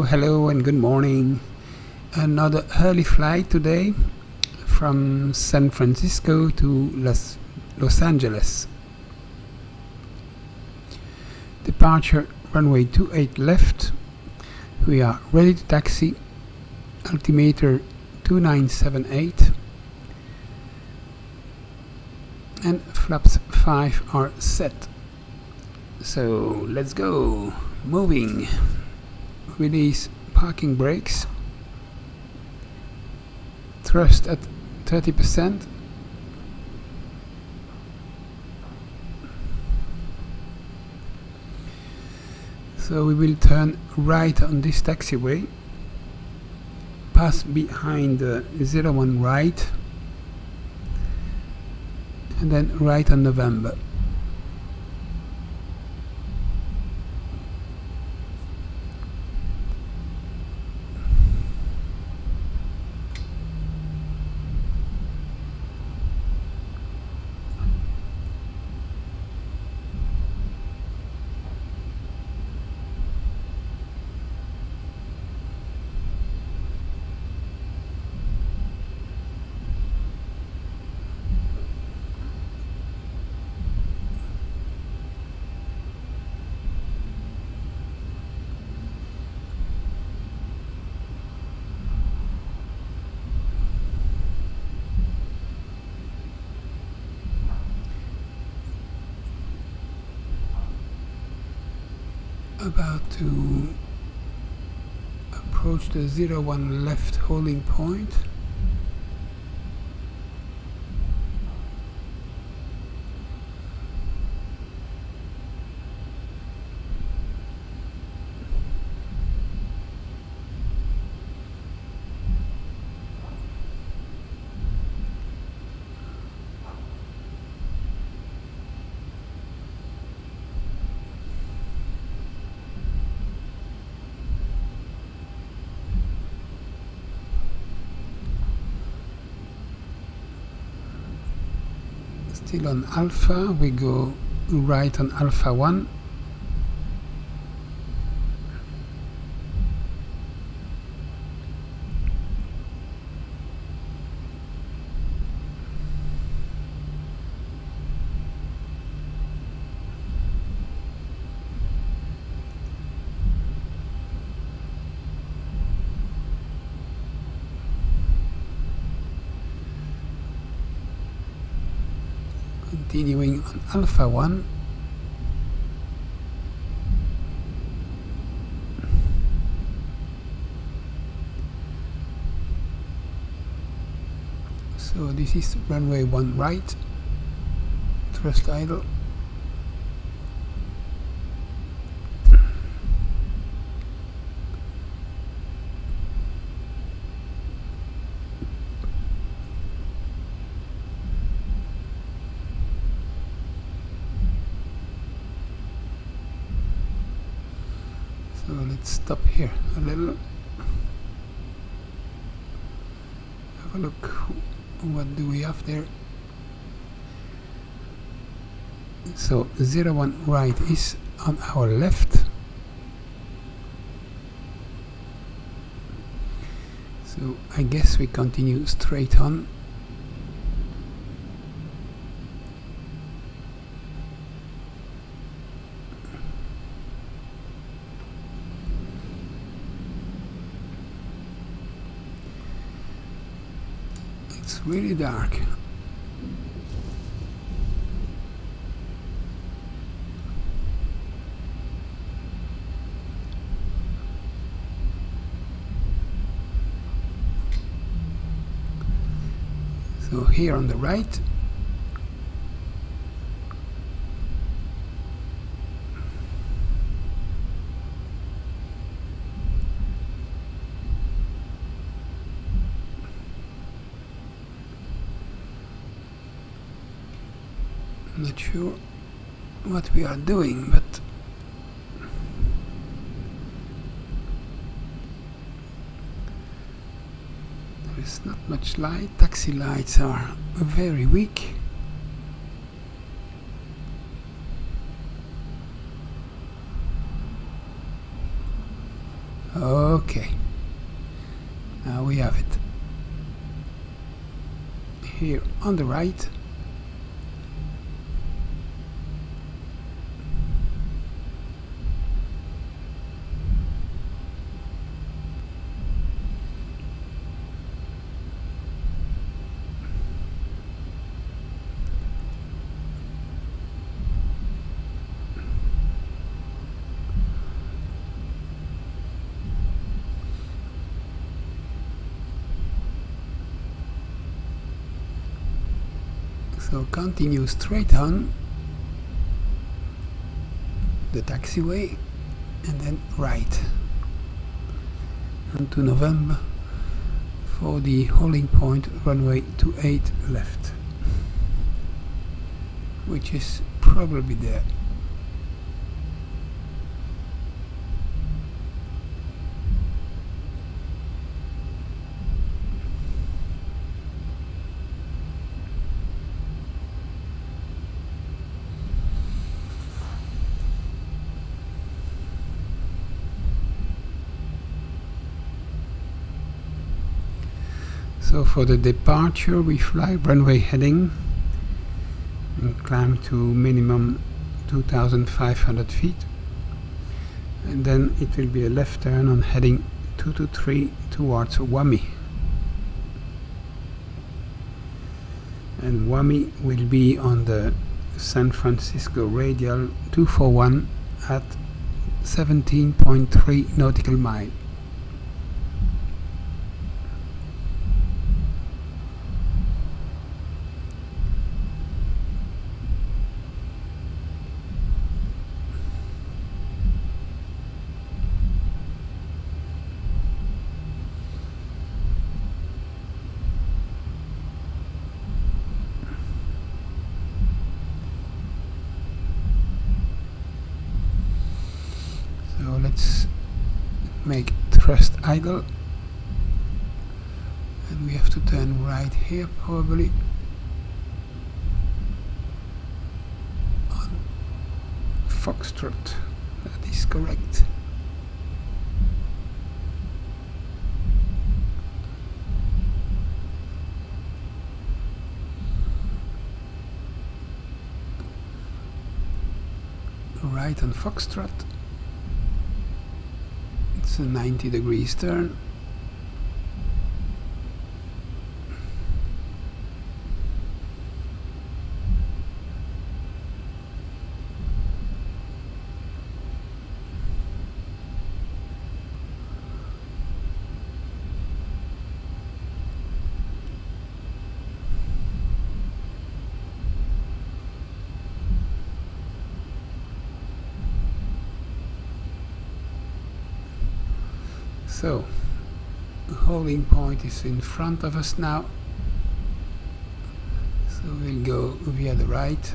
Hello and good morning. Another early flight today from San Francisco to Los Angeles. Departure runway 28 left. We are ready to taxi. Altimeter 2978 and flaps 5 are set. So let's go. Moving. Release parking brakes. Thrust at 30%. So we will turn right on this taxiway, pass behind the 01 right, and then right on November. About to approach the 01 left holding point. Still on Alpha, we go right on Alpha 1. Continuing on Alpha 1. So this is runway 1 right, thrust idle. So let's stop here a little. Have a look. What do we have there? So 01 right is on our left. So I guess we continue straight on. It's really dark. So here on the right, I'm not sure what we are doing, but there is not much light. Taxi lights are very weak. Okay, now we have it. Here on the right, so continue straight on the taxiway and then right onto November for the holding point runway 28 left, which is probably there. So for the departure we fly runway heading and climb to minimum 2,500 feet, and then it will be a left turn on heading 223 towards Wami, and Wami will be on the San Francisco radial 241 at 17.3 nautical mile. So let's make thrust idle, and we have to turn right here probably on Foxtrot. That is correct. Right on Foxtrot. It's a 90 degrees turn. So, the holding point is in front of us now, so we'll go via the right.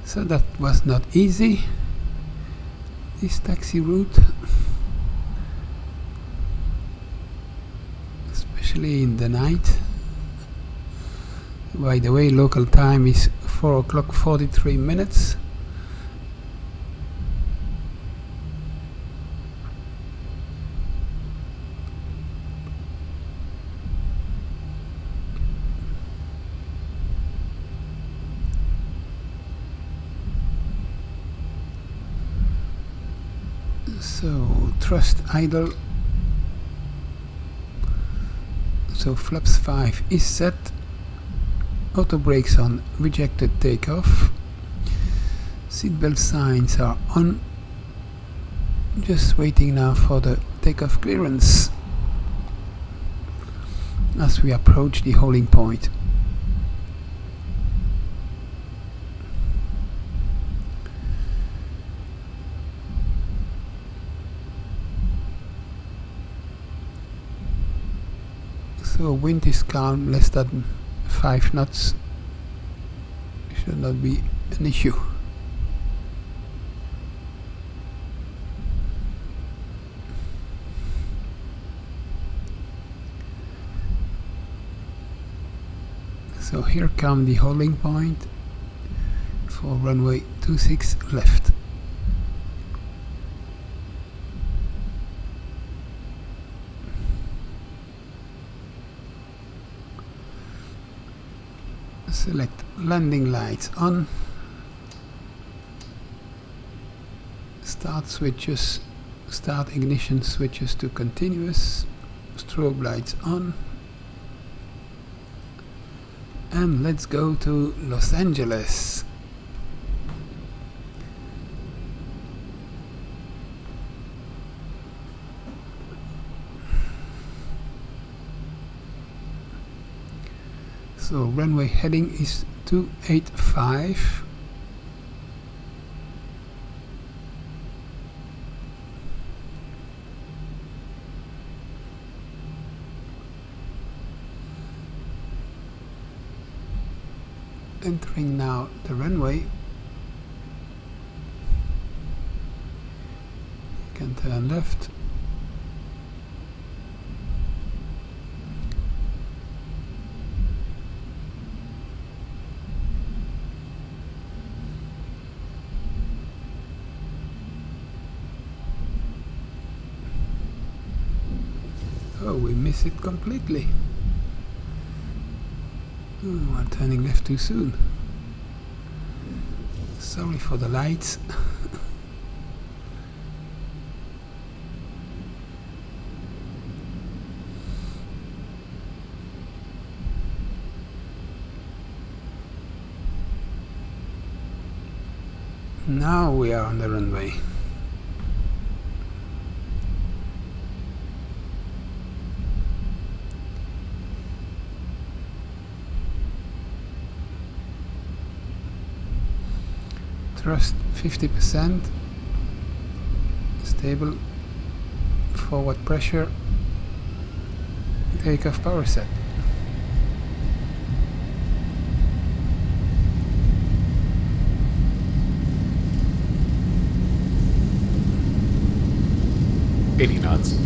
So that was not easy, this taxi route, especially in the night. By the way, local time is 4 o'clock 43 minutes. So thrust idle. So flaps 5 is set. Auto brakes on, rejected takeoff. Seatbelt signs are on. Just waiting now for the takeoff clearance as we approach the holding point. So wind is calm, less than 5 knots. Should not be an issue. So here come the holding point for runway 26 left. Select landing lights on. Start switches, start ignition switches to continuous. Strobe lights on. And let's go to Los Angeles. So runway heading is 285. Entering now the runway. You can turn left. Oh, we miss it completely. Oh, I'm turning left too soon. Sorry for the lights. Now we are on the runway. Thrust 50%, stable, forward pressure, takeoff power set. $80 knots.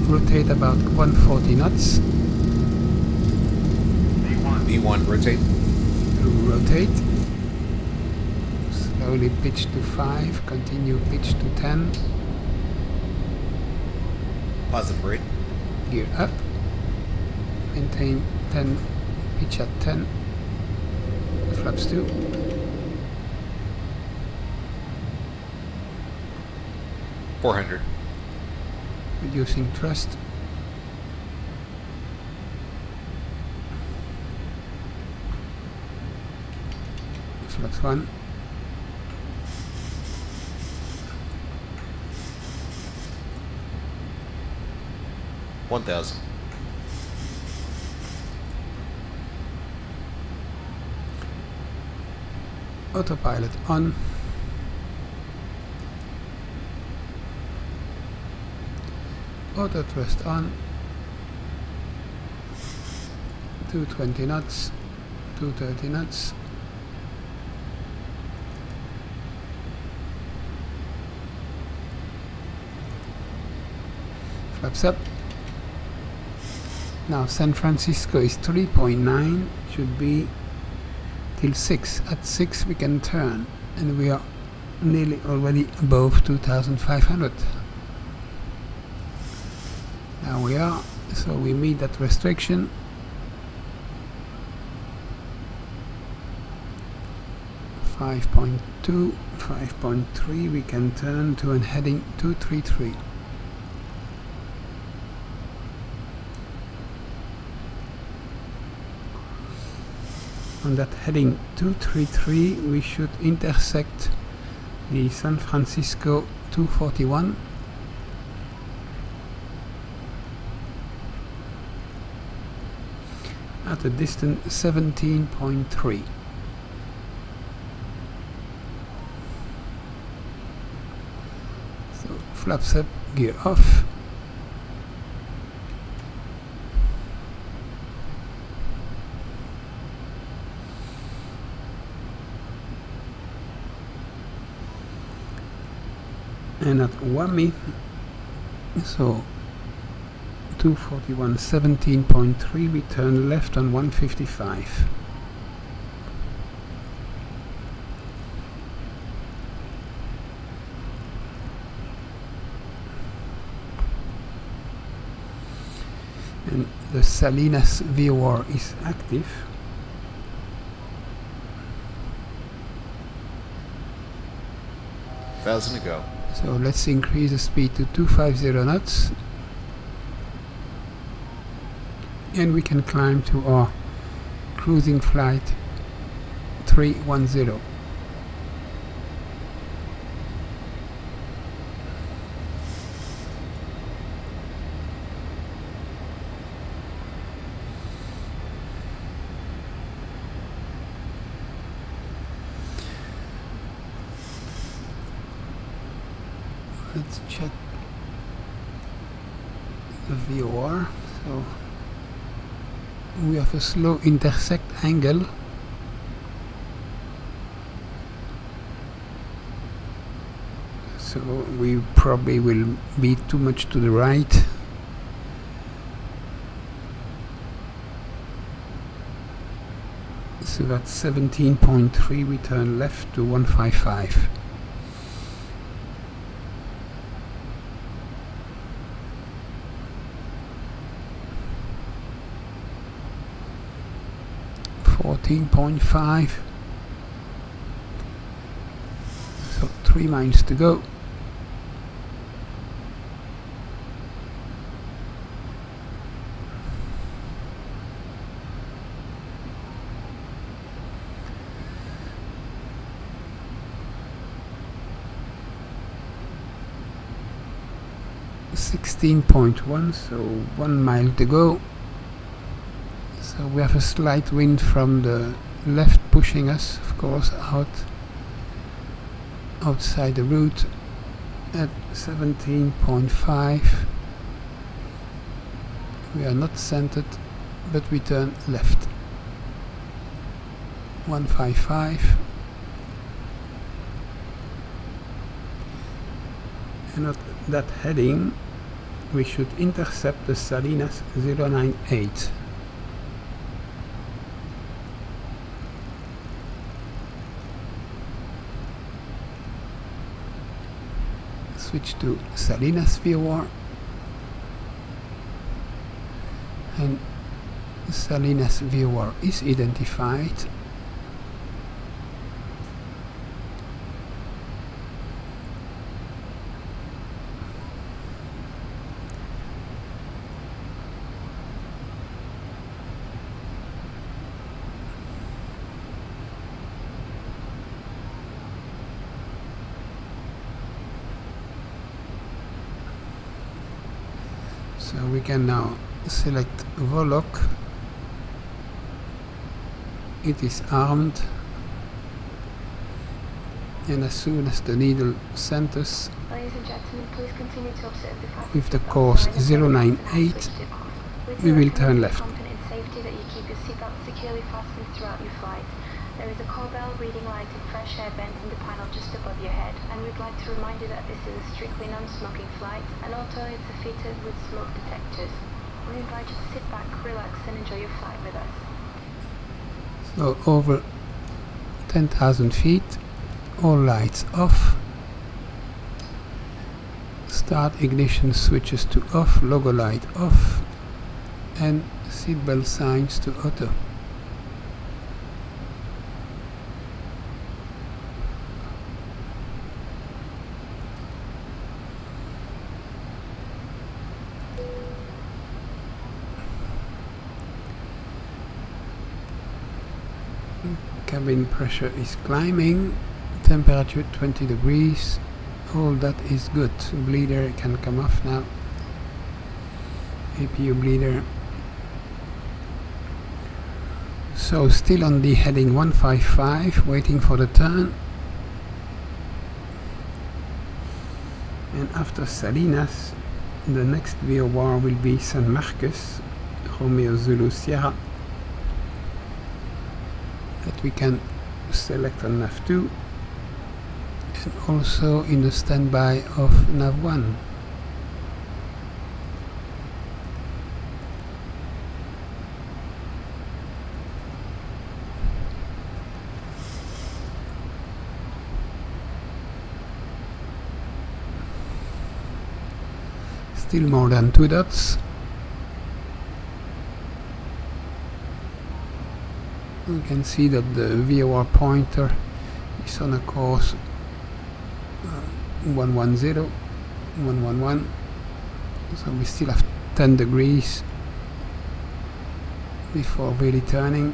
Rotate about 140 knots. V1 rotate. Rotate. Slowly pitch to 5, continue pitch to 10. Positive rate. Gear up. Maintain 10, pitch at 10. Flaps 2. $400. Reducing thrust. Flaps 1. $1,000. Autopilot on. Auto thrust on. 220 knots. 230 knots. Flaps up. Now San Francisco is 3.9. Should be till 6. At 6 we can turn, and we are nearly already above 2,500. Now we are, so we meet that restriction. 5.2, 5.3, we can turn to an heading 233. On that heading 233 we should intersect the San Francisco 241 at a distance 17.3. So flaps up, gear off. And at Whammy, so 241 17.3, we turn left on 155. And the Salinas VOR is active. Thousand to go. So let's increase the speed to 250 knots. And we can climb to our cruising flight 310. Let's check the VOR. So we have a slow intersect angle. So we probably will be too much to the right. So at 17.3 we turn left to 155. .5, so 3 miles to go. .1, so 1 mile to go. So we have a slight wind from the left pushing us, of course, outside the route at 17.5. We are not centered, but we turn left. 155. And at that heading, we should intercept the Salinas 098. Switch to Salinas VOR, and Salinas VOR is identified. So we can now select Volok. It is armed, and as soon as the needle centers with the course 098, we will turn left. There is a call bell, reading light and fresh air vent in the panel just above your head, and we'd like to remind you that this is a strictly non-smoking flight, and all toilets are fitted with smoke detectors. We invite you to sit back, relax and enjoy your flight with us. So over 10,000 feet, all lights off. Start ignition switches to off, logo light off, and seatbelt signs to auto. cabin pressure is climbing, temperature 20 degrees, all that is good. Bleeder can come off now. APU bleeder. So still on the heading 155, waiting for the turn. And after Salinas, the next VOR will be San Marcos, Romeo Zulu Sierra, that we can select on nav2, and also in the standby of nav1. Still more than 2 dots. We can see that the VOR pointer is on a course 110, 111, so we still have 10 degrees before really turning.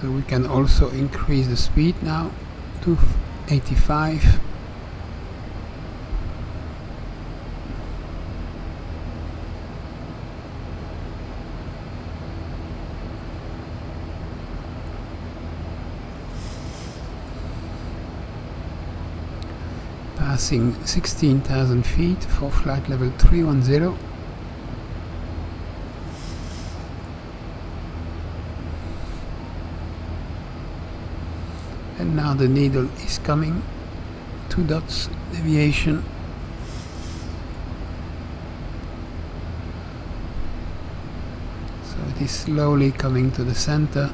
So we can also increase the speed now to 85. Passing 16,000 feet for flight level 310. And now the needle is coming, 2 dots deviation. So it is slowly coming to the center.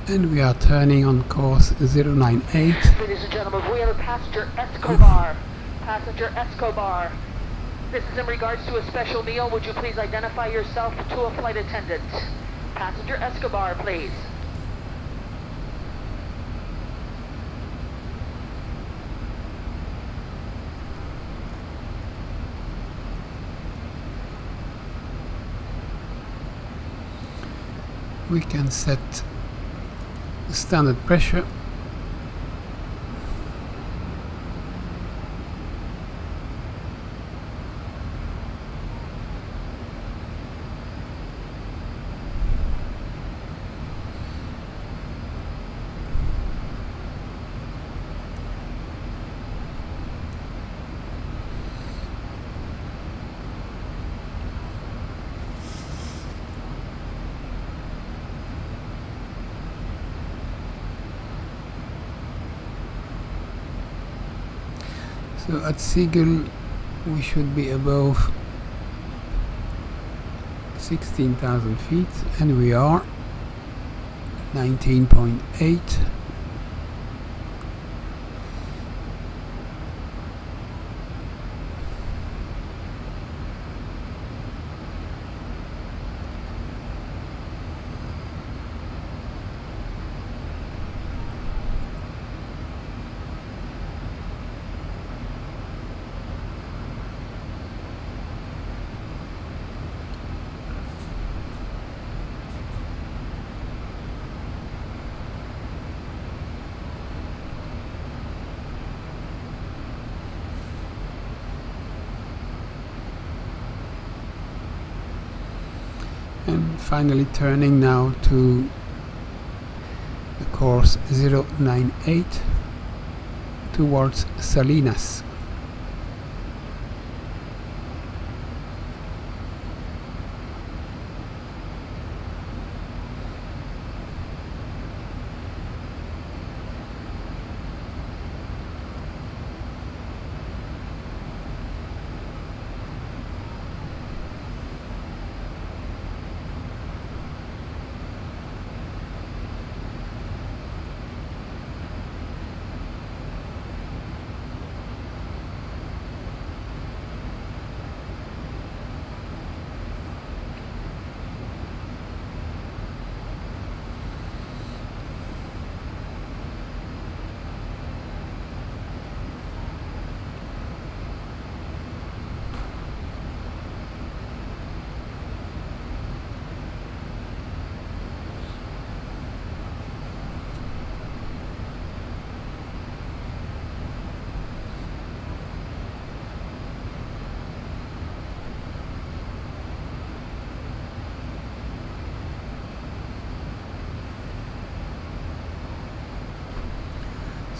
And we are turning on course 098. Ladies and gentlemen, we have a passenger Escobar. Passenger Escobar. This is in regards to a special meal. Would you please identify yourself to a flight attendant? Passenger Escobar, please. We can set standard pressure. So at Seagull we should be above 16,000 feet, and we are 19.8. And finally turning now to the course 098 to towards Salinas.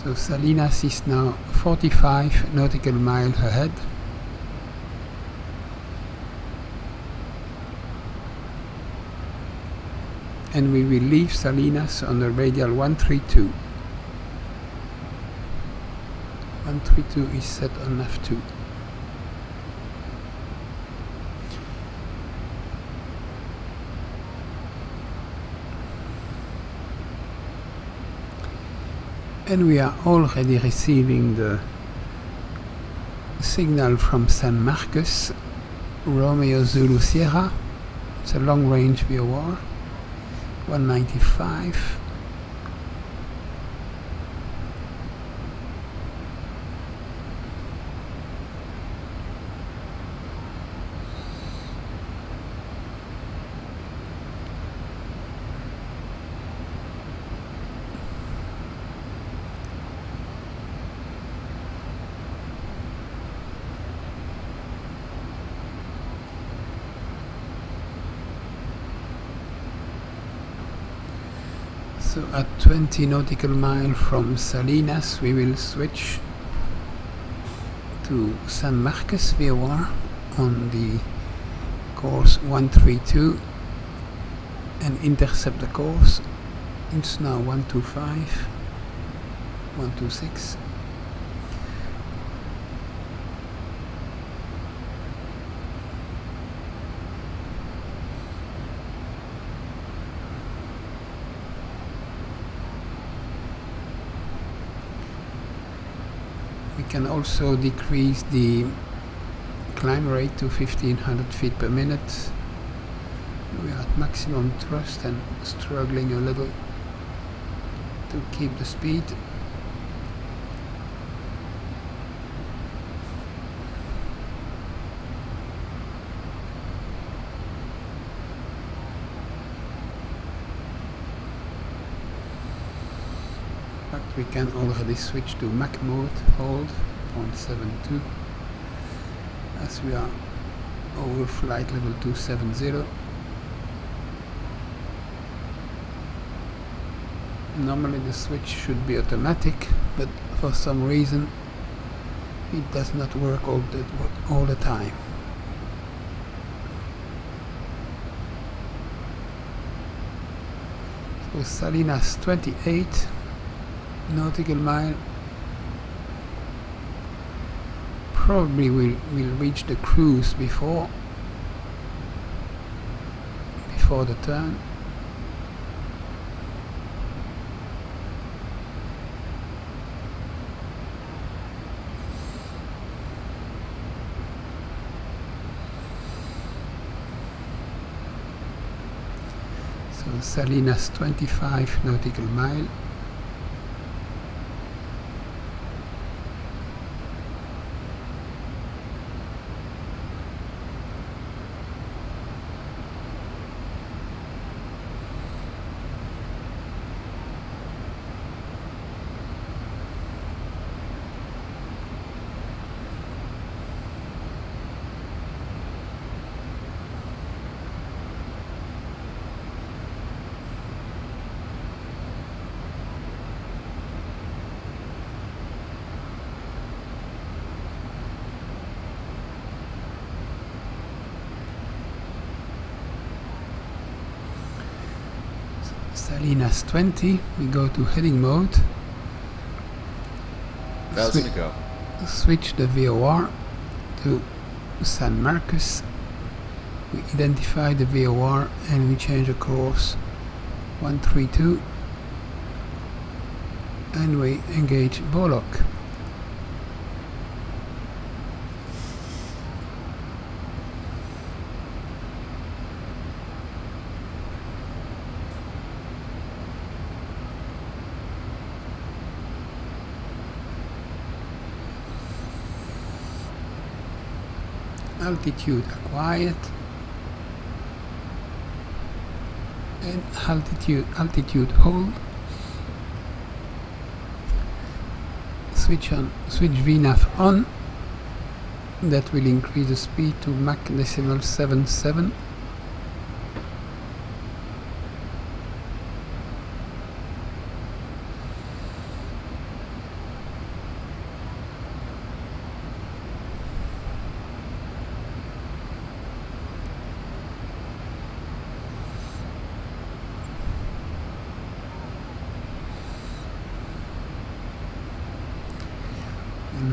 So Salinas is now 45 nautical miles ahead. And we will leave Salinas on the radial 132. 132 is set on F2. And we are already receiving the signal from San Marcos, Romeo Zulu Sierra. It's a long range VOR, 195. So at 20 nautical miles from Salinas we will switch to San Marcos VOR on the course 132 and intercept the course. It's now 125, 126. We can also decrease the climb rate to 1500 feet per minute. We are at maximum thrust and struggling a little to keep the speed. We can already switch to Mach mode, hold 0.72, as we are over flight level 270. Normally the switch should be automatic, but for some reason it does not work all the time. So Salinas 28 nautical mile. Probably we'll reach the cruise before the turn. So Salinas 25 nautical mile. Alinas 20, we go to heading mode. 1,000 to go. Switch the VOR to San Marcos. We identify the VOR and we change the course 132 and we engage Volok. Altitude acquired and altitude hold. Switch VNAV on. That will increase the speed to Mach 0.77.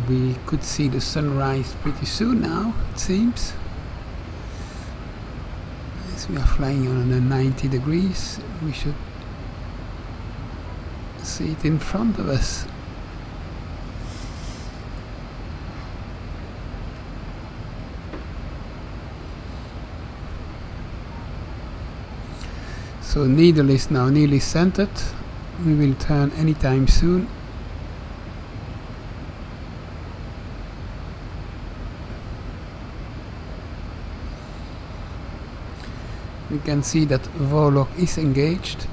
We could see the sunrise pretty soon now, it seems. As we are flying on 90 degrees, we should see it in front of us. So needle is now nearly centered. We will turn anytime soon. We can see that Volok is engaged.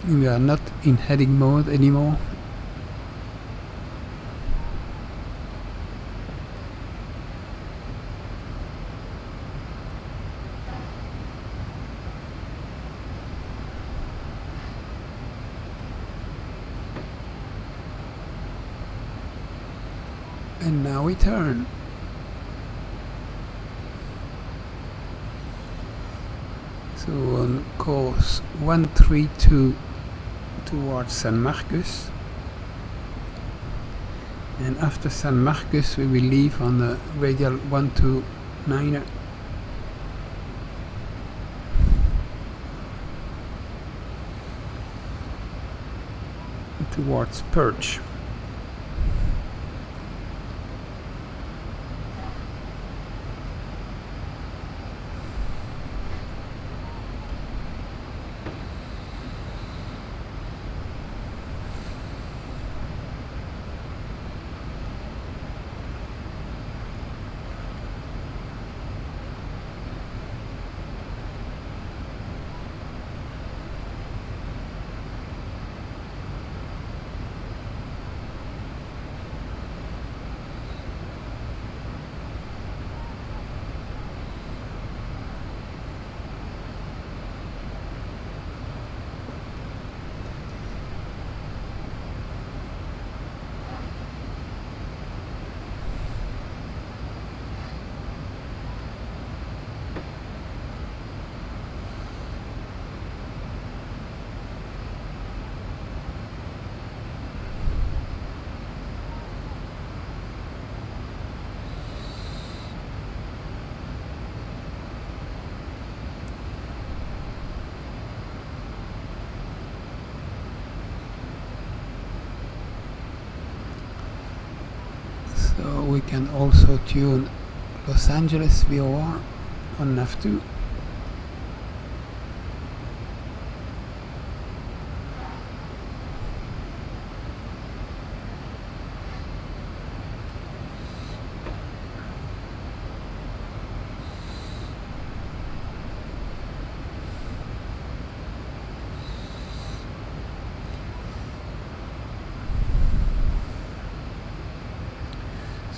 We are not in heading mode anymore. And now we turn. So on course 132 towards San Marcos, and after San Marcos we will leave on the radial 129er towards Perch. So we can also tune Los Angeles VOR on nav2.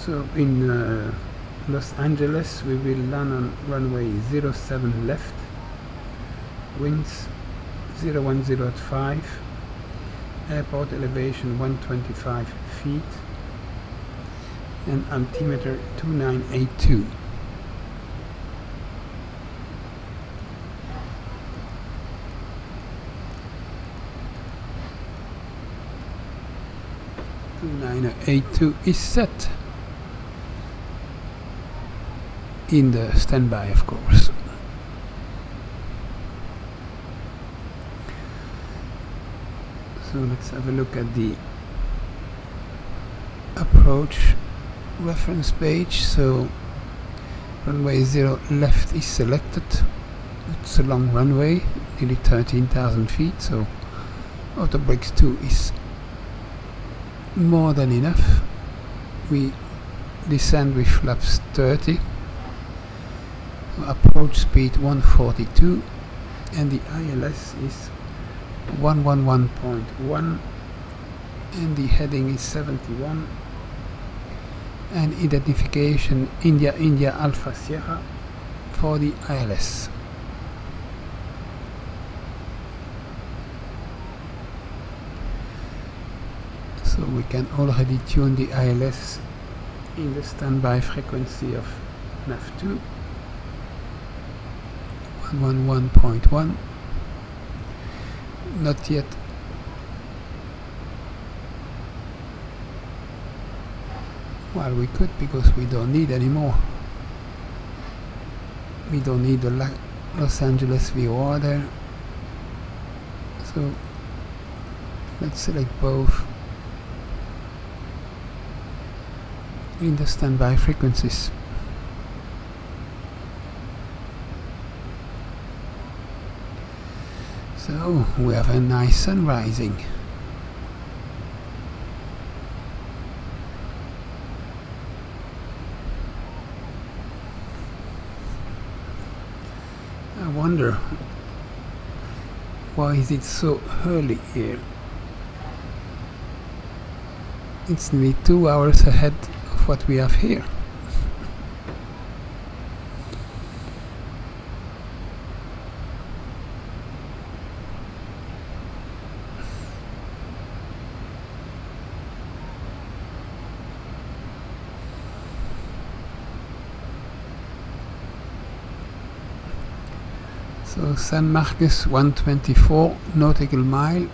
So in Los Angeles we will land on runway 07 left, winds 010 at 5, airport elevation 125 feet, and altimeter 2982. 2982 is set. In the standby, of course. So let's have a look at the approach reference page. So runway 0 left is selected. It's a long runway, nearly 13,000 feet, so auto brakes 2 is more than enough. We descend with flaps 30. Approach speed 142 and the ILS is 111.1 and the heading is 71 and identification India India Alpha Sierra for the ILS. So we can already tune the ILS in the standby frequency of NAV2 111.1. Not yet. Well, we could, because we don't need any more. We don't need the Los Angeles view order. So let's select both in the standby frequencies. So we have a nice sun rising. I wonder, why is it so early here? It's nearly 2 hours ahead of what we have here. So San Marcos 124 nautical mile.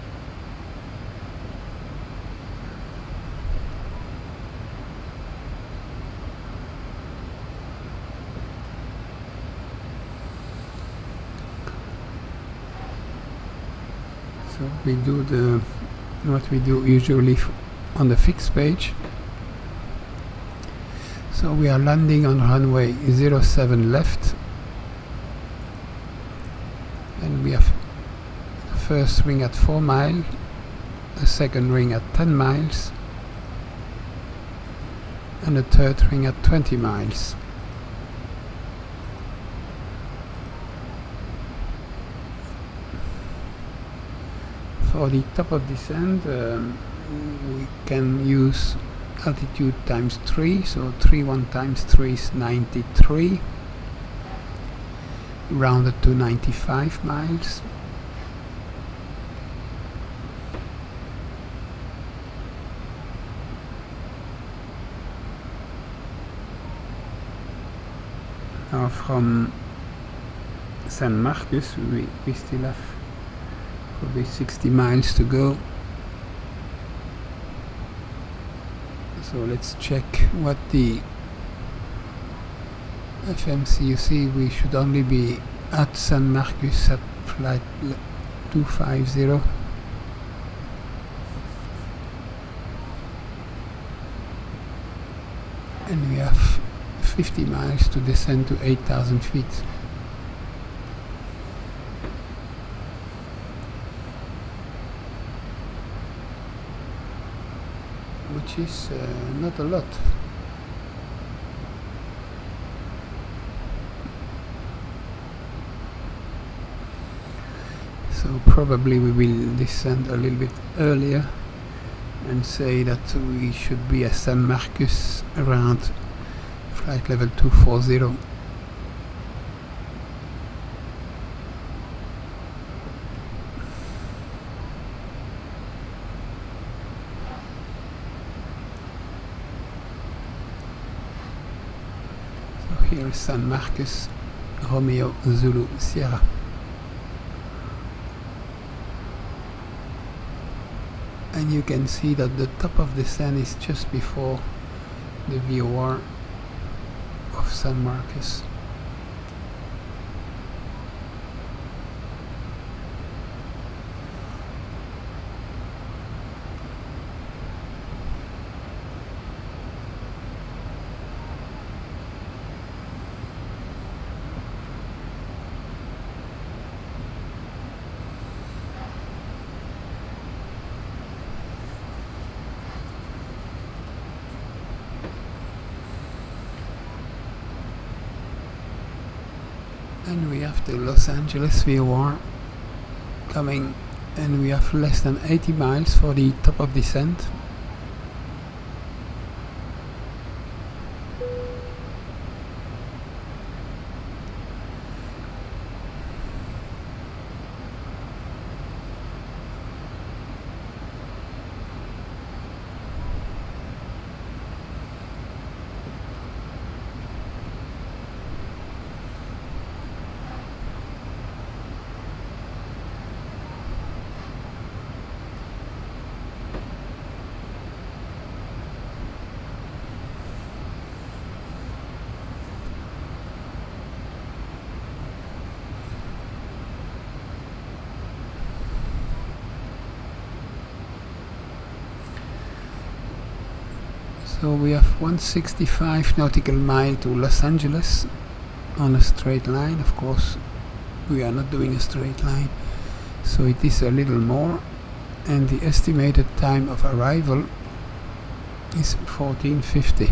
So we do what we do usually on the fixed page. So we are landing on runway 07 left. And we have the first ring at 4 miles, the second ring at 10 miles, and the third ring at 20 miles. For the top of descent, we can use altitude times 3, so 31 times 3 is 93. Rounded to 95 miles. Now from San Marcos we still have probably 60 miles to go. So let's check what the FMC. You see, we should only be at San Marcos at flight 250. And we have 50 miles to descend to 8,000 feet. Which is not a lot. So probably we will descend a little bit earlier and say that we should be at San Marcos around flight level 240. So here is San Marcos, Romeo Zulu Sierra. and you can see that the top of the descent is just before the VOR of San Marcos. And we have the Los Angeles VOR coming, and we have less than 80 miles for the top of descent. So we have 165 nautical mile to Los Angeles on a straight line. Of course, we are not doing a straight line, so it is a little more. And the estimated time of arrival is 14:50,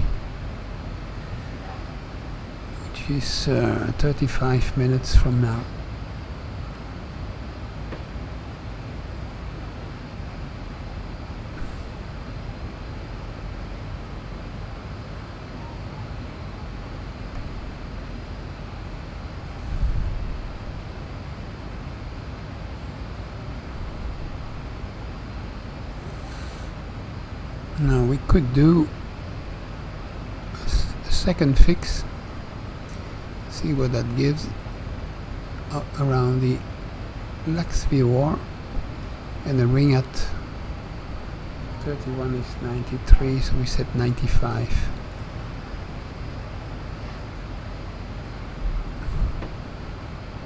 which is 35 minutes from now. Now we could do a second fix, see what that gives around the KLAX VOR, and the ring at 31 is 93, so we set 95.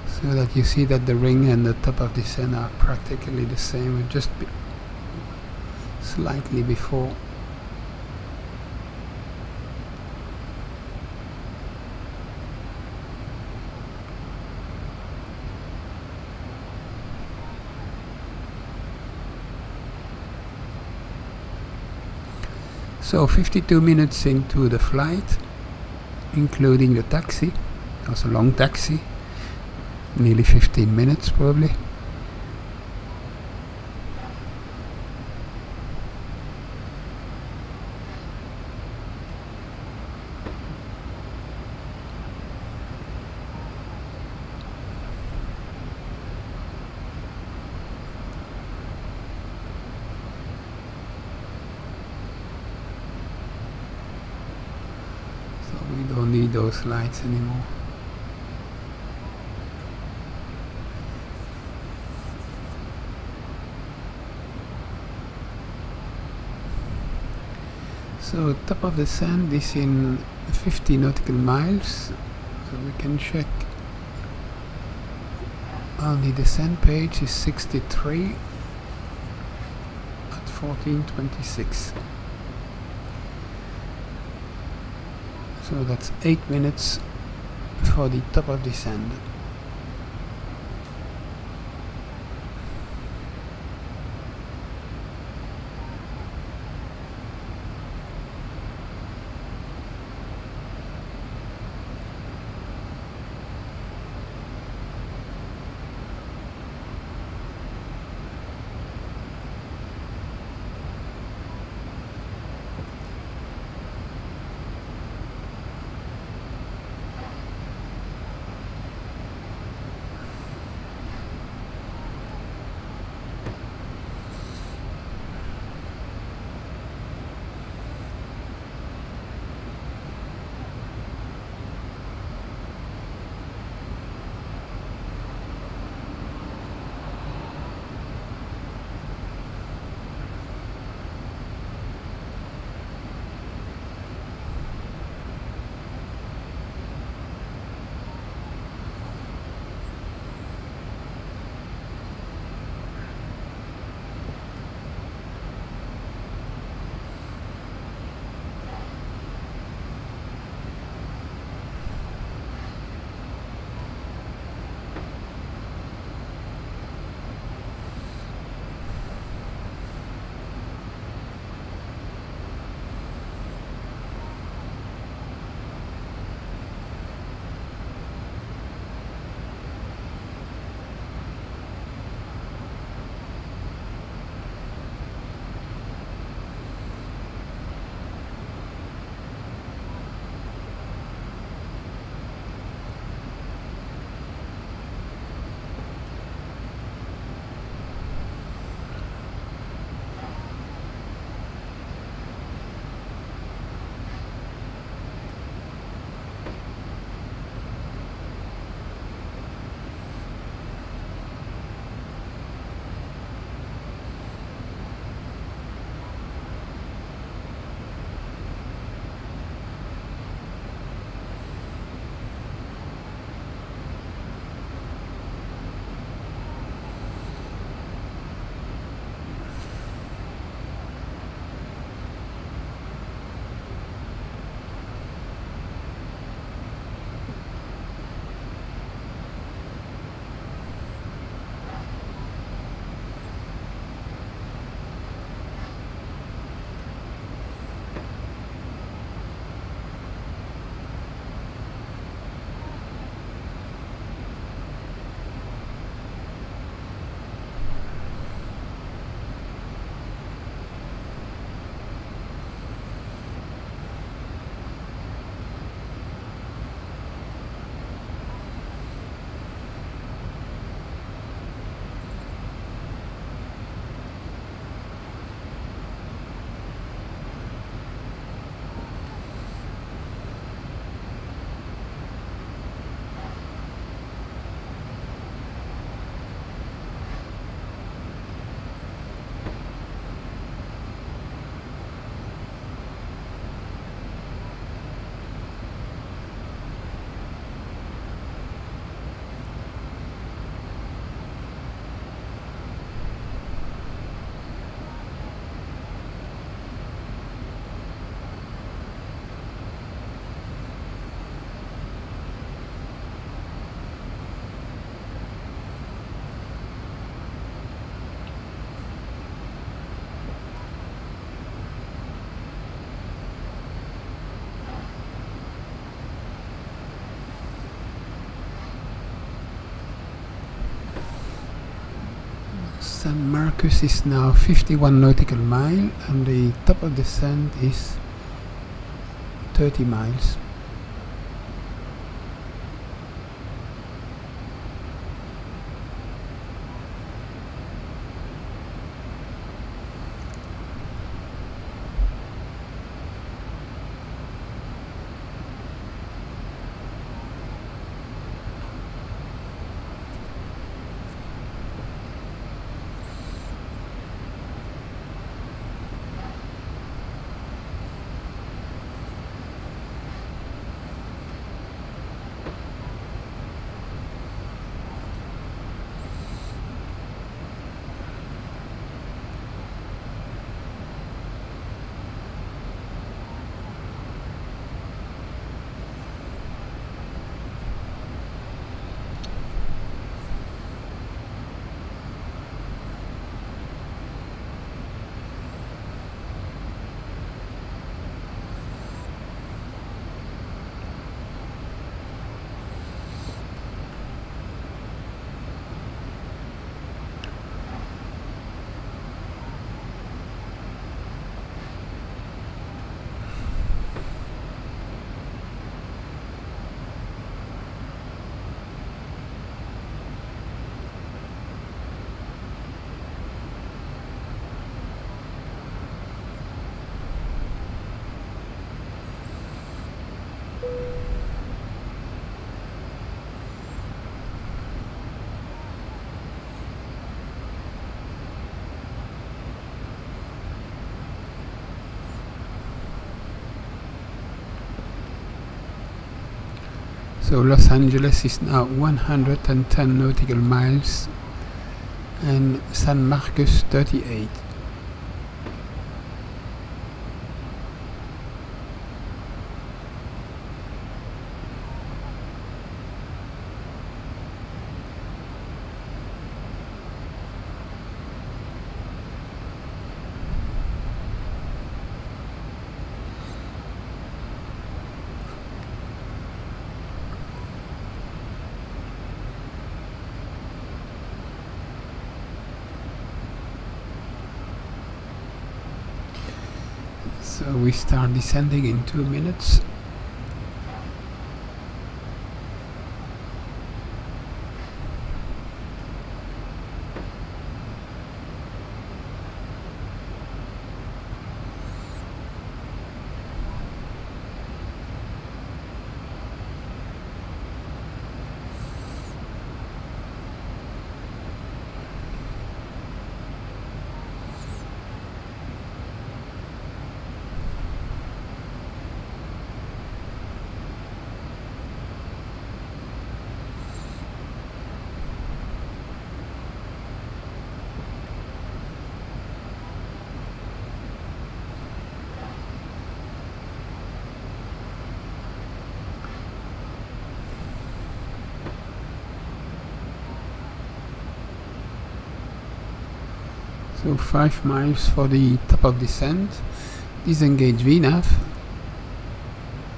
So that you see that the ring and the top of the descent are practically the same, just slightly before. So 52 minutes into the flight, including the taxi. It was a long taxi, nearly 15 minutes probably. We don't need those lights anymore. So top of the sand is in 50 nautical miles, so we can check on the descent page is 63 at 14:26. So that's 8 minutes for the top of descent. San Marcos is now 51 nautical mile and the top of descent is 30 miles. So Los Angeles is now 110 nautical miles and San Marcos 38. So we start descending in 2 minutes. So 5 miles for the top of descent. Disengage VNAV.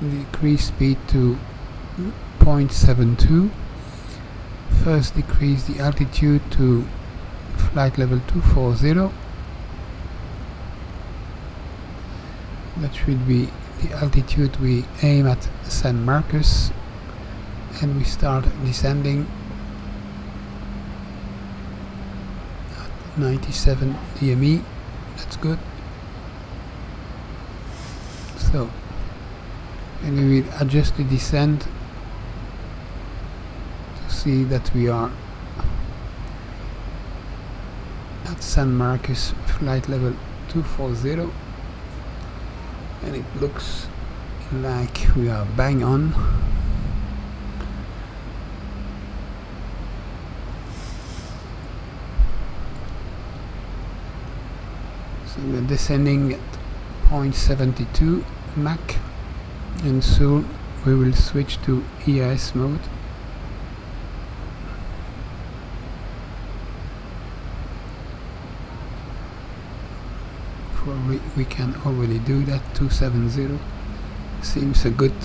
Decrease speed to 0.72. First decrease the altitude to flight level 240. That should be the altitude we aim at San Marcos. And we start descending 97 DME. That's good. So, and we will adjust the descent to see that we are at San Marcos flight level 240, and it looks like we are bang on. So we're descending at 0.72 Mach, and soon we will switch to EIS mode. Probably we can already do that. 270 seems a good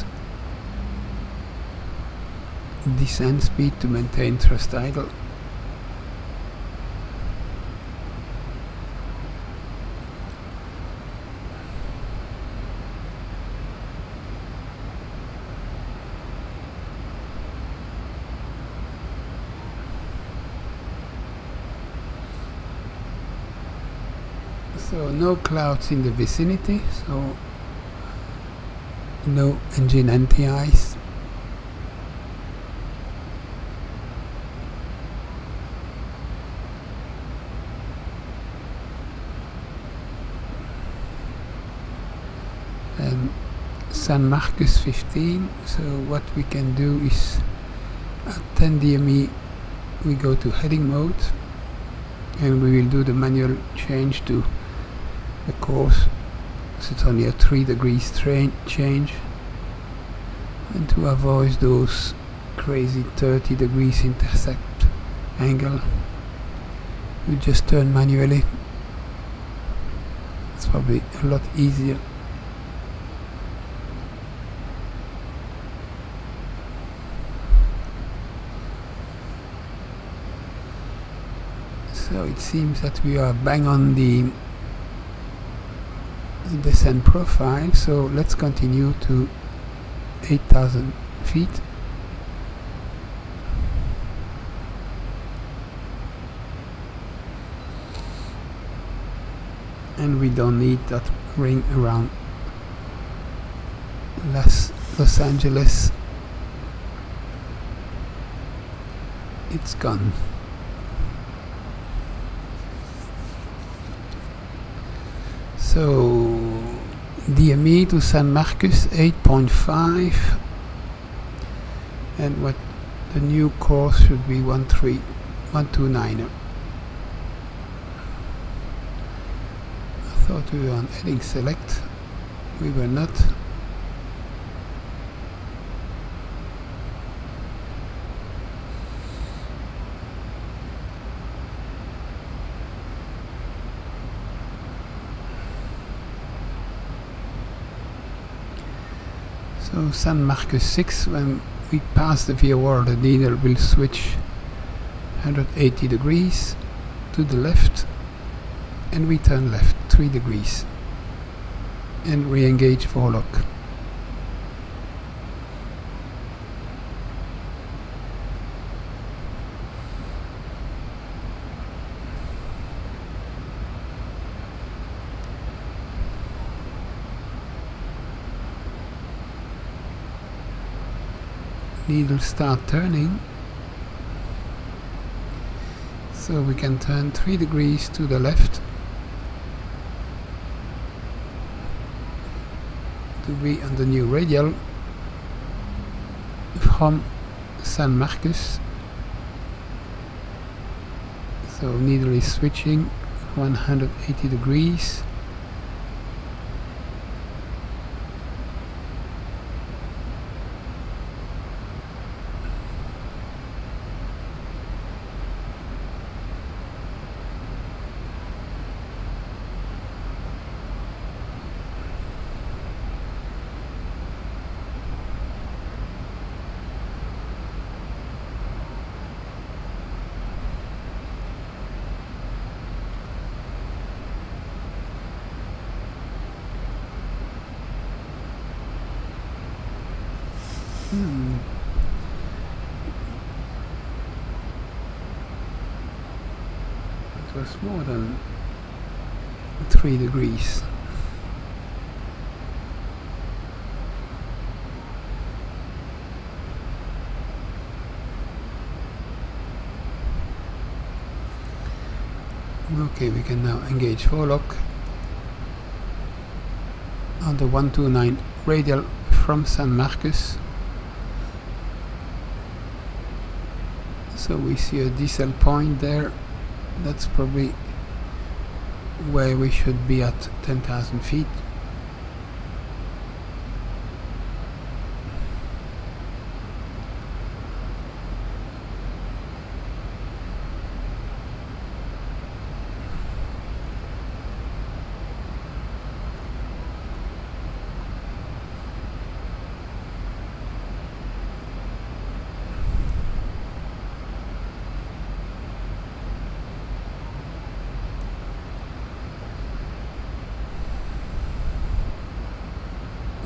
descent speed to maintain thrust idle. So no clouds in the vicinity, so no engine anti-ice. And San Marcos 15, so what we can do is at 10 DME we go to heading mode and we will do the manual change to the course, so it's only a 3 degrees change, and to avoid those crazy 30 degrees intersect angle we just turn manually. It's probably a lot easier. So it seems that we are bang on the descent profile, so let's continue to 8,000 feet. And we don't need that ring around Los Angeles. It's gone. So DME to San Marcos 8.5, and what the new course should be 129er. I thought we were on heading select, we were not. So San Marcos 6, when we pass the VOR, the needle will switch 180 degrees to the left, and we turn left 3 degrees and re-engage forelock. Needle start turning, so we can turn 3 degrees to the left to be on the new radial from San Marcos. So needle is switching 180 degrees. It was more than 3 degrees. Okay, we can now engage forelock on the 129 radial from San Marcos. So we see a diesel point there. That's probably where we should be at 10,000 feet.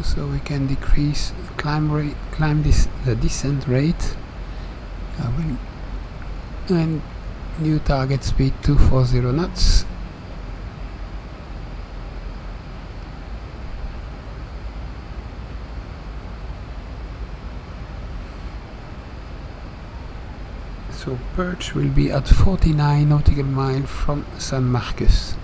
So we can decrease the descent rate, and new target speed 240 knots. So perch will be at 49 nautical miles from San Marcos.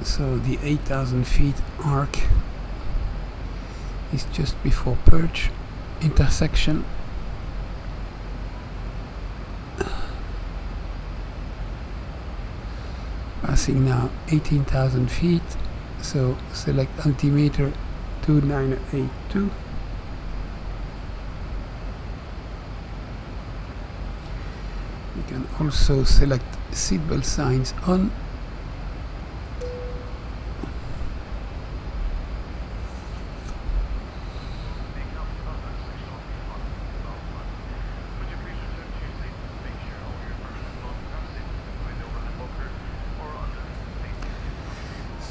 So the 8,000 feet arc is just before perch intersection. Passing now 18,000 feet, so select altimeter 2982. You can also select seatbelt signs on.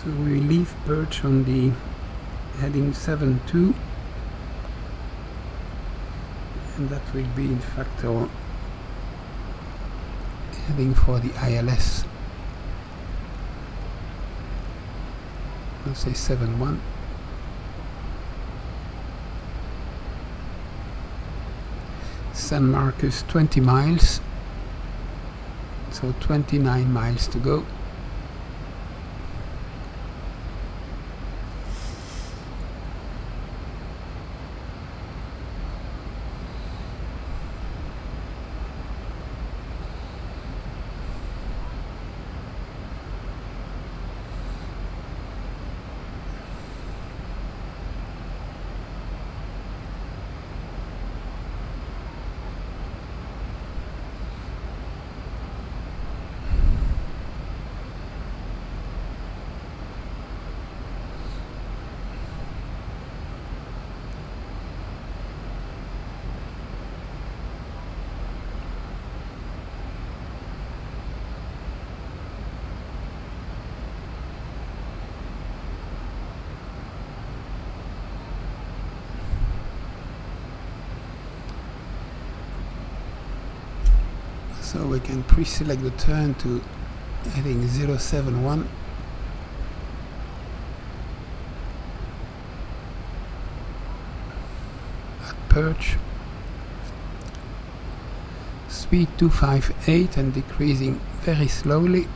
So we leave perch on the heading 72, and that will be in fact our heading for the ILS. I'll say 71. San Marcos 20 miles, so 29 miles to go. So we can pre-select the turn to heading 071. At perch. Speed 258 and decreasing very slowly.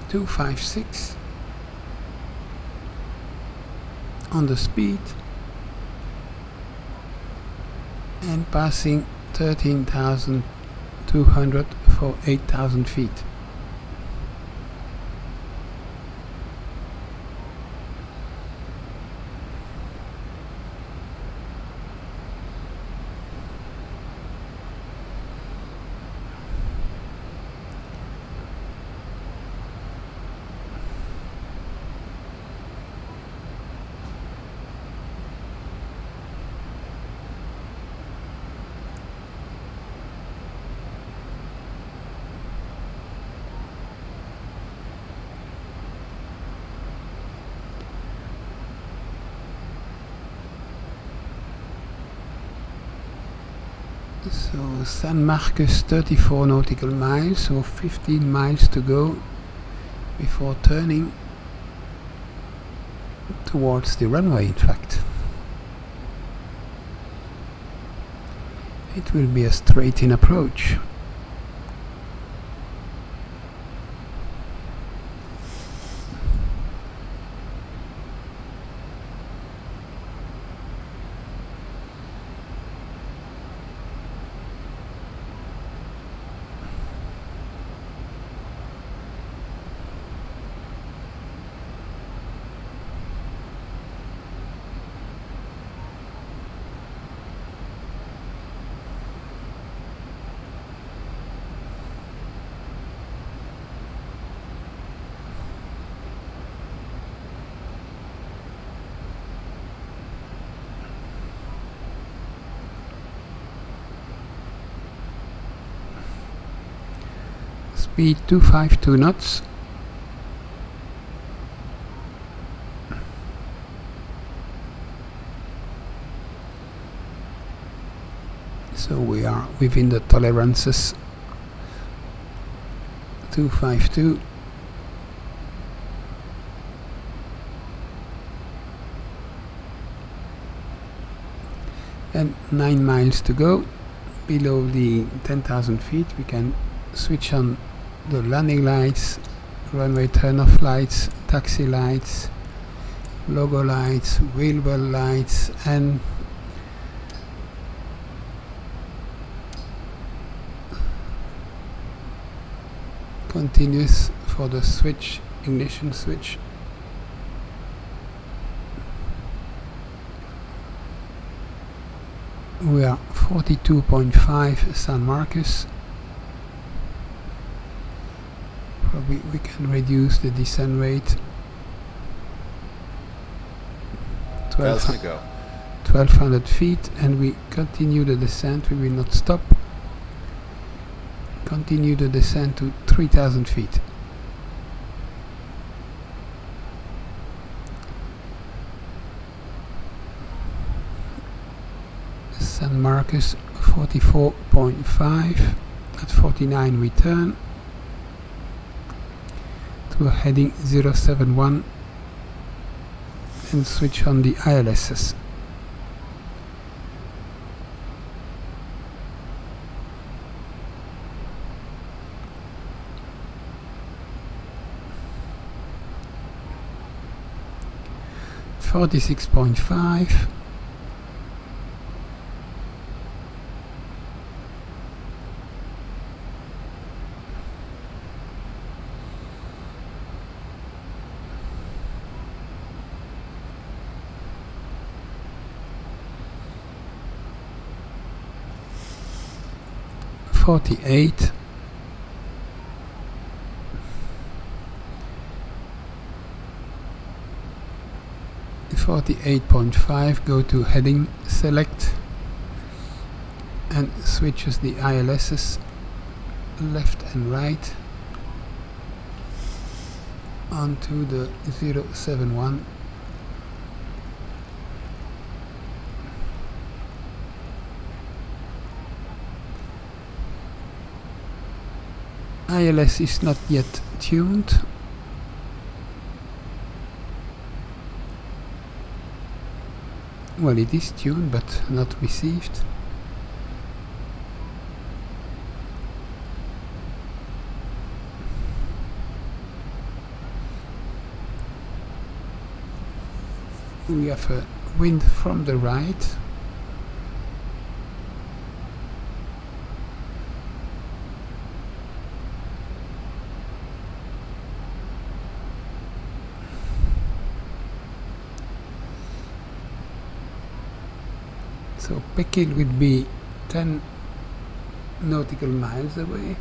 Two 256 on the speed and passing 13,200 for 8,000 feet. So San Marcos 34 nautical miles, so 15 miles to go before turning towards the runway. In fact, it will be a straight-in approach. speed 252 knots. So we are within the tolerances. 252. And 9 miles to go. Below the 10,000 feet we can switch on the landing lights, runway turn-off lights, taxi lights, logo lights, wheel well lights, and continuous for the switch, ignition switch. We are 42.5 San Marcos. Probably we can reduce the descent rate. 1,000 to go. 1200 feet, and we continue the descent. We will not stop. Continue the descent to 3000 feet. San Marcos 44.5. At 49 we turn to a heading 071 and switch on the ILSs. .5 48 48.5, go to heading, select and switches the ILSs left and right onto the 071. ILS is not yet tuned. Well, it is tuned but not received. We have a wind from the right. So Pekin would be 10 nautical miles away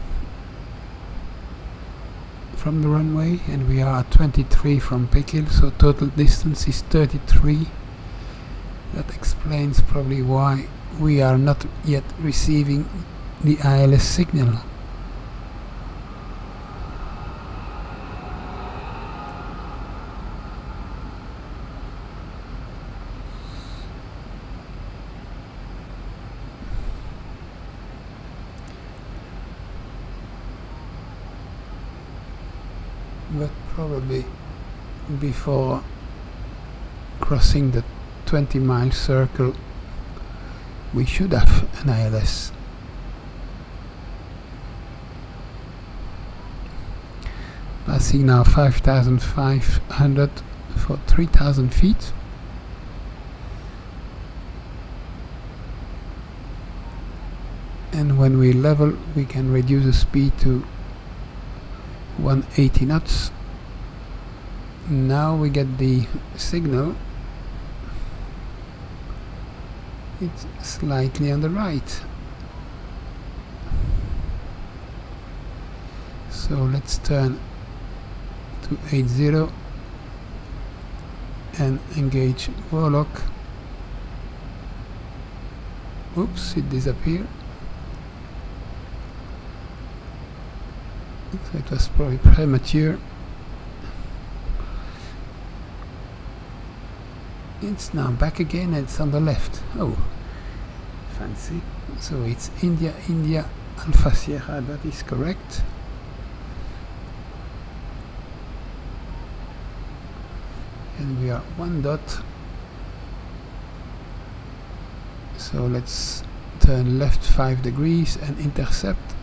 from the runway, and we are at 23 from Pekin, so total distance is 33. That explains probably why we are not yet receiving the ILS signal. But probably before crossing the 20-mile circle we should have an ILS. Passing now 5,500 for 3,000 feet. And when we level we can reduce the speed to 180 knots. Now we get the signal. It's slightly on the right. So let's turn to 80 and engage Warlock. Oops, it disappeared. So it was probably premature. It's now back again, it's on the left. Oh, fancy. So it's India, India, Alpha Sierra, that is correct. And we are 1 dot. So let's turn left 5 degrees and intercept.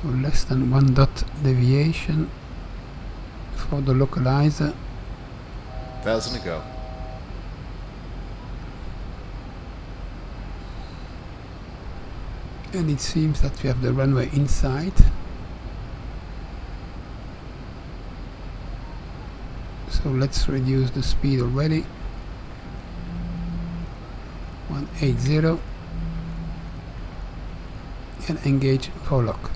So less than 1 dot deviation for the localizer. 1,000 to go. And it seems that we have the runway inside. So let's reduce the speed already. 180 and engage forelock.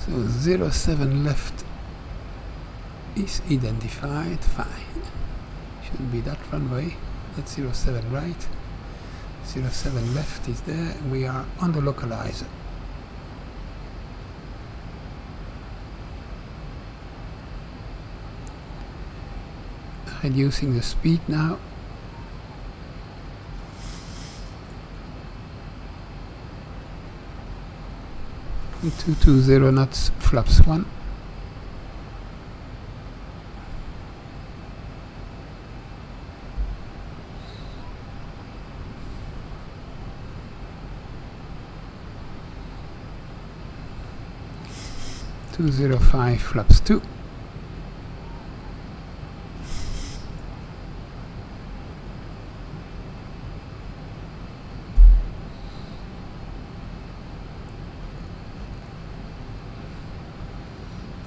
So 07 left is identified, fine. Should be that runway. That's 07 right. 07 left is there. We are on the localizer. Reducing the speed now. And 220 knots, flaps 1. .205 flaps 2.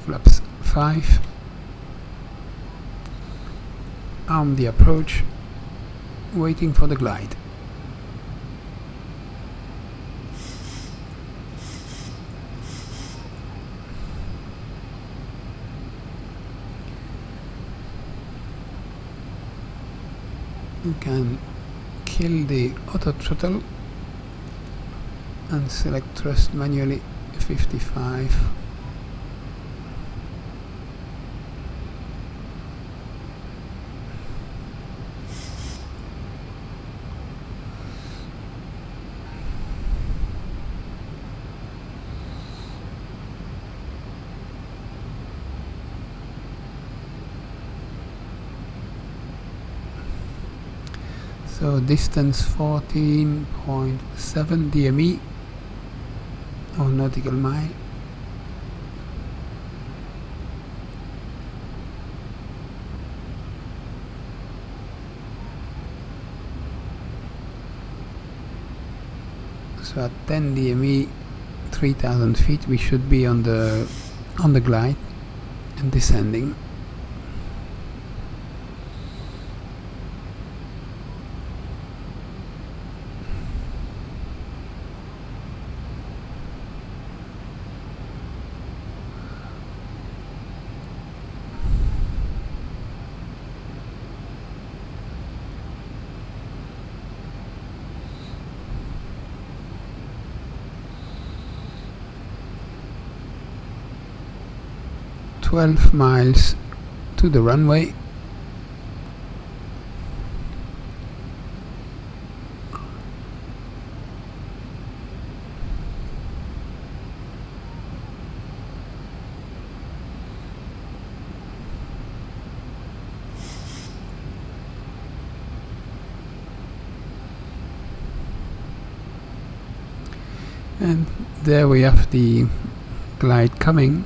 Flaps 5. Arm the approach, waiting for the glide. You can kill the auto throttle and select thrust manually 55. So distance 14.7 DME or nautical mile. So at 10 DME, 3000 feet, we should be on the glide and descending. .12 miles to the runway. And there we have the glide coming.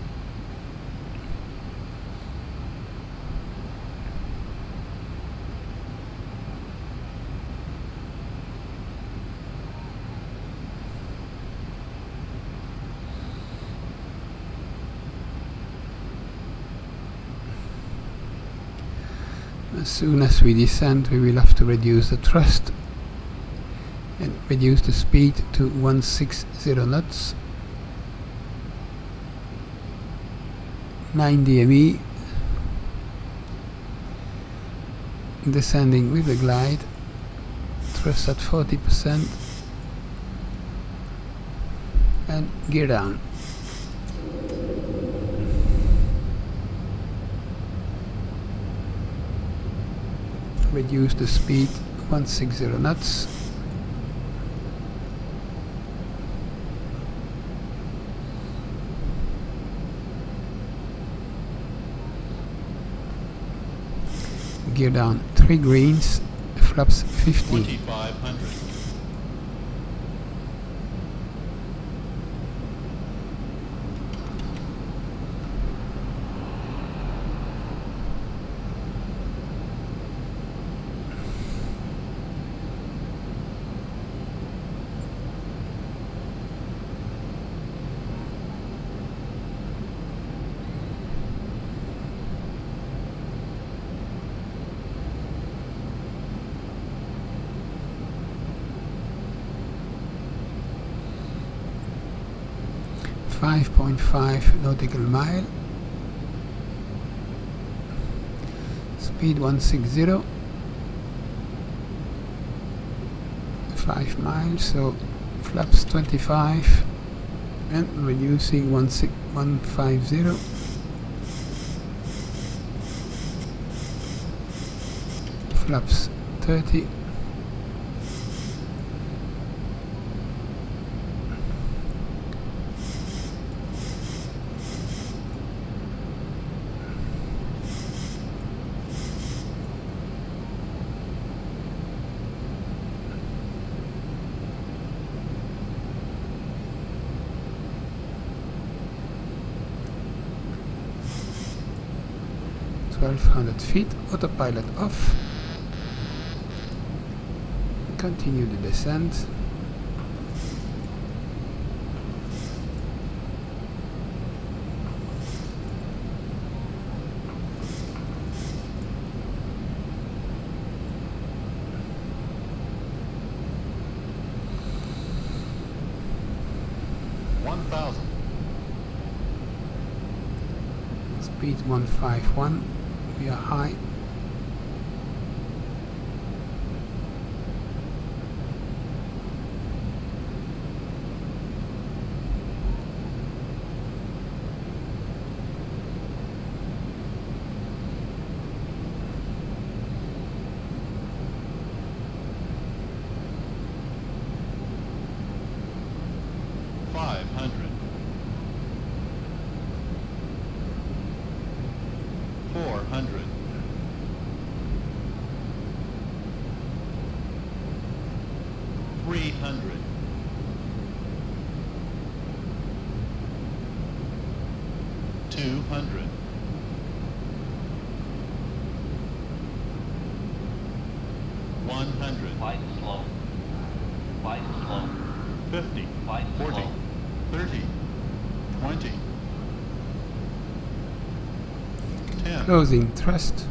As soon as we descend, we will have to reduce the thrust and reduce the speed to 160 knots. 9 dME. Descending with the glide. Thrust at 40%. And gear down. Reduce the speed 160 knots. Gear down 3 greens, flaps 50. 2500. .5 nautical mile. Speed 160. 5 miles, so flaps 25 and reducing 150. Flaps 30. feet, autopilot off. Continue the descent. Speed 151. We are high. Closing thrust.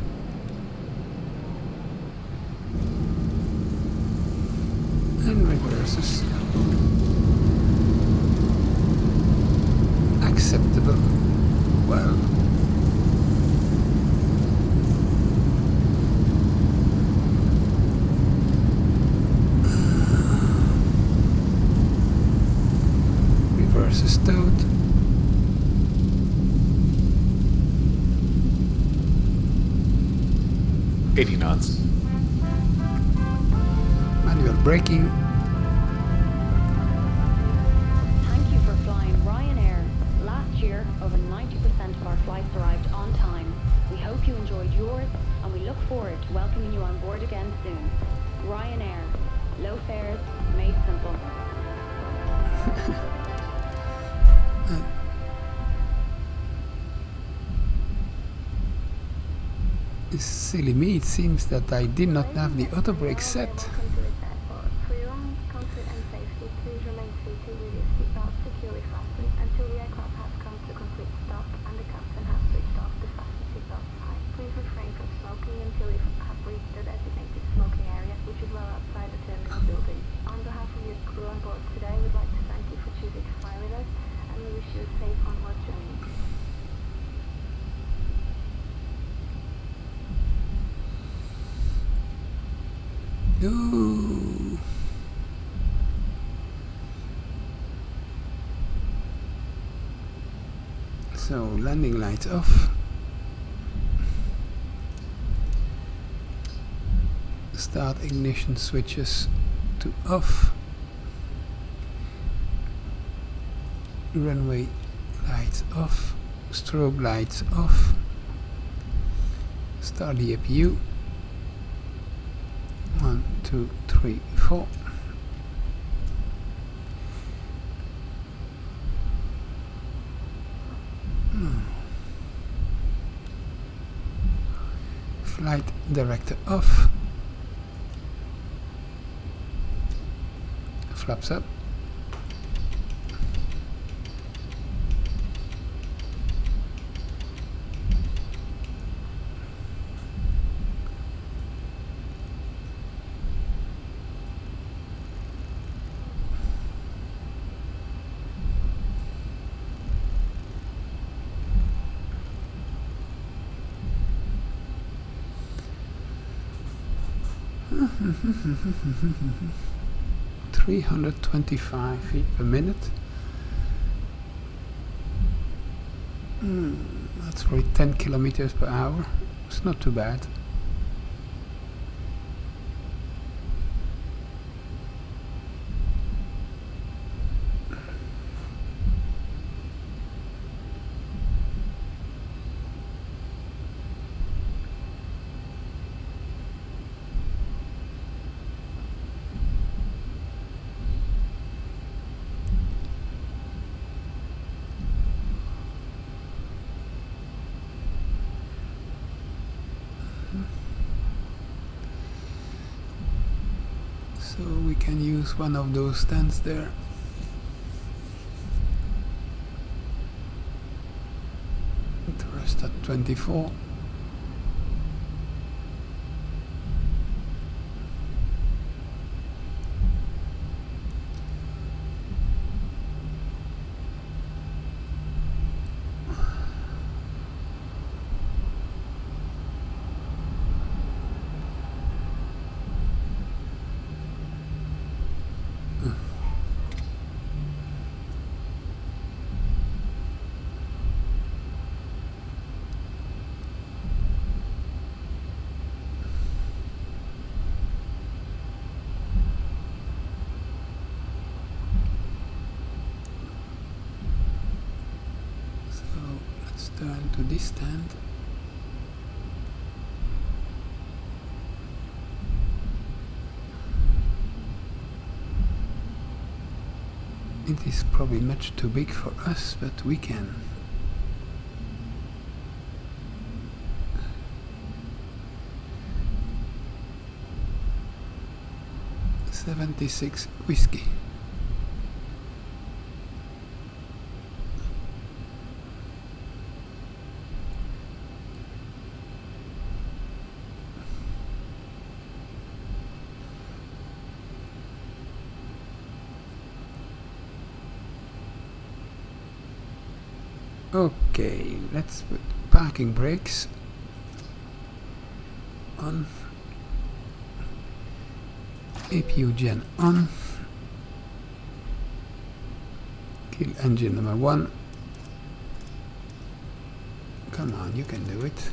And reverses. Acceptable. Well. Reverses stowed. $80 knots. Manual braking. Thank you for flying Ryanair. Last year, over 90% of our flights arrived on time. We hope you enjoyed yours, and we look forward to welcoming you on board again soon. Ryanair. Low fares, made simple. Silly me, it seems that I did not have the auto brake set. For your own comfort and safety, please remain seated with your seatbelt securely fastened until the aircraft has come to a complete stop and the captain has switched off the fasten seatbelt sign. Please refrain from smoking until you have reached the designated smoking area, which is well outside the terminal building. On behalf of your crew on board today, we'd like to thank you for choosing to fly with us, and we wish you a safe onward journey. Ooh. So landing lights off. Start ignition switches to off. Runway lights off. Strobe lights off. Start the APU. 1, 2, 3, 4. Flight director off. Flaps up. Mm-hmm. 325 feet per minute. That's probably 10 kilometers per hour. It's not too bad. So we can use one of those stands there. Thrust at 24. Turn to this stand. It is probably much too big for us, but we can. $76 whiskey. Okay, let's put parking brakes on. APU gen on. Kill engine number 1. Come on, you can do it.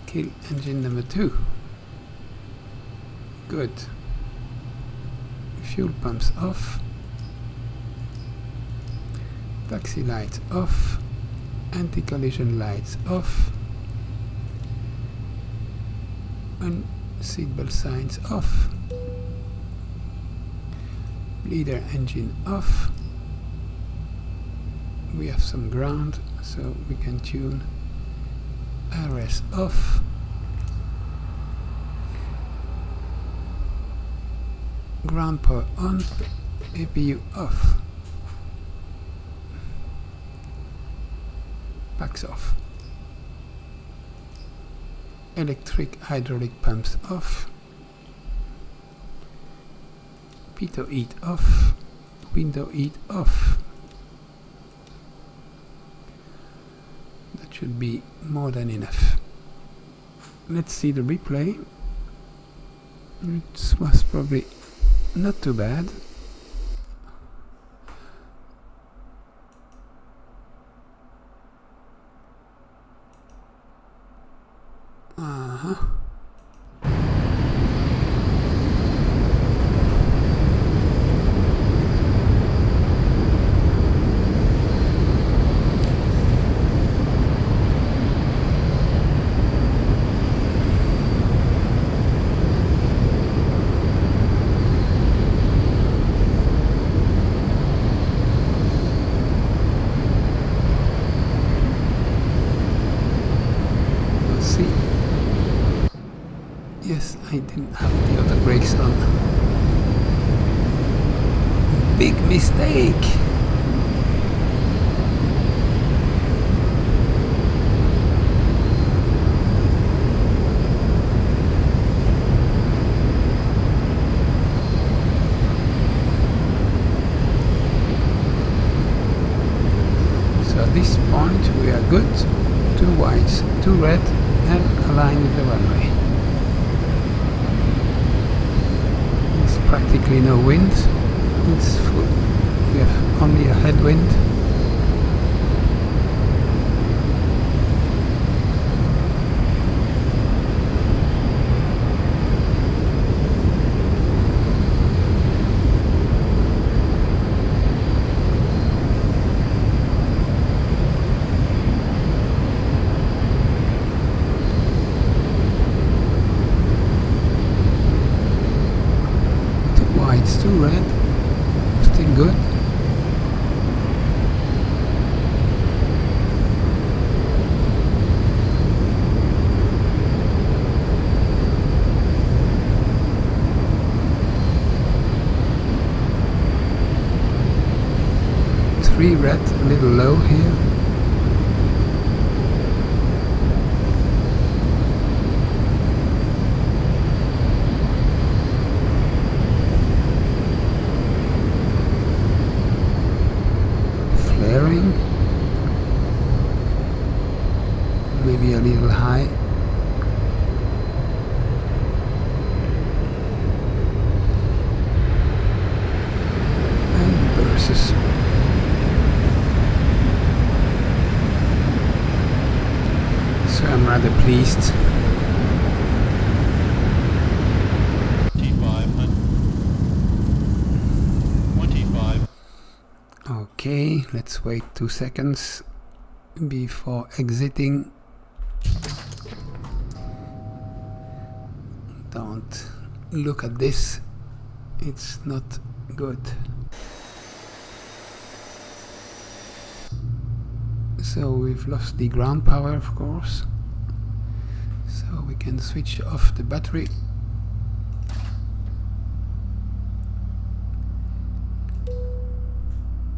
Kill engine number 2. Good. Fuel pumps off. Taxi lights off. Anti-collision lights off. And seatbelt signs off. Leader engine off. We have some ground, so we can tune RS off. Ground power on. APU off. Packs off. electric hydraulic pumps off, pitot heat off, window heat off. That should be more than enough. Let's see the replay. It was probably not too bad. Yes, I didn't have the other brakes on. Big mistake! So at this point we are good. 2 whites, 2 red, and align with the runway. Practically no wind. It's full. We have only a headwind. It's too red, still good. Three red, a little low here. Maybe a little high. And reverses. So I'm rather pleased. 25. Okay, let's wait 2 seconds before exiting. Don't look at this, it's not good. So we've lost the ground power, of course, so we can switch off the battery.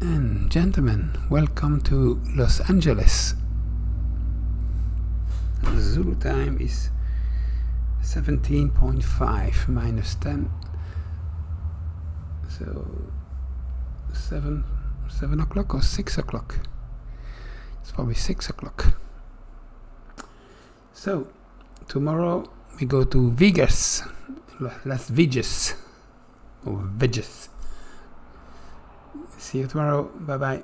And gentlemen, welcome to Los Angeles. Zulu time is 17.5 minus 10, so 7 o'clock or 6 o'clock. It's probably 6 o'clock. So tomorrow we go to Vegas, Las Vegas, or Vegas. See you tomorrow. Bye bye.